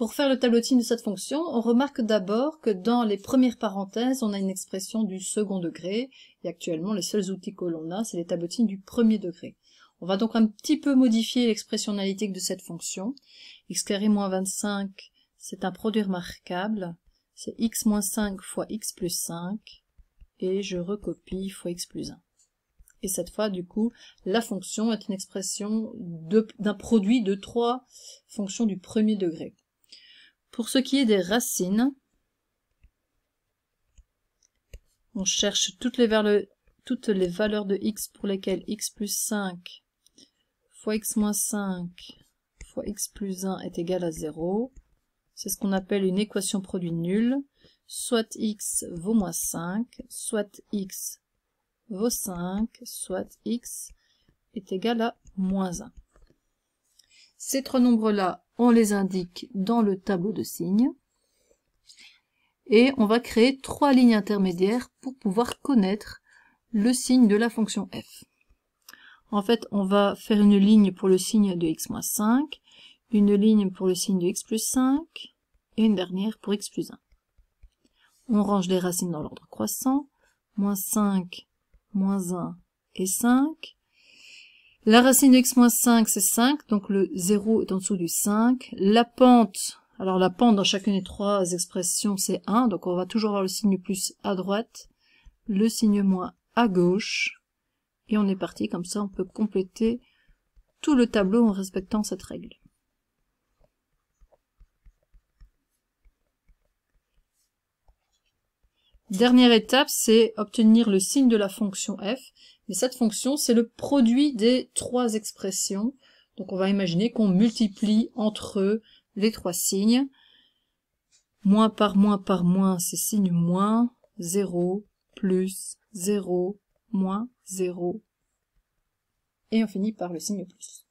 Pour faire le tableau de signes de cette fonction, on remarque d'abord que dans les premières parenthèses, on a une expression du second degré, et actuellement les seuls outils que l'on a, c'est les tableaux de signes du premier degré. On va donc un petit peu modifier l'expression analytique de cette fonction. X carré moins 25, c'est un produit remarquable, c'est x moins 5 fois x plus 5, et je recopie fois x plus 1. Et cette fois, du coup, la fonction est une expression d'un produit de trois fonctions du premier degré. Pour ce qui est des racines, on cherche toutes les valeurs de x pour lesquelles x plus 5 fois x moins 5 fois x plus 1 est égal à 0. C'est ce qu'on appelle une équation produit nulle. Soit x vaut moins 5, soit x vaut 5, soit x est égal à moins 1. Ces trois nombres-là, on les indique dans le tableau de signes. Et on va créer trois lignes intermédiaires pour pouvoir connaître le signe de la fonction f. En fait, on va faire une ligne pour le signe de x moins 5, une ligne pour le signe de x plus 5, et une dernière pour x plus 1. On range les racines dans l'ordre croissant, moins 5, moins 1 et 5. La racine de x moins 5, c'est 5, donc le 0 est en dessous du 5. La pente, alors la pente dans chacune des trois expressions, c'est 1, donc on va toujours avoir le signe plus à droite, le signe moins à gauche, et on est parti, comme ça on peut compléter tout le tableau en respectant cette règle. Dernière étape, c'est obtenir le signe de la fonction f. Et cette fonction, c'est le produit des trois expressions. Donc on va imaginer qu'on multiplie entre eux les trois signes. Moins, c'est signe moins, 0, plus, 0, moins, 0. Et on finit par le signe plus.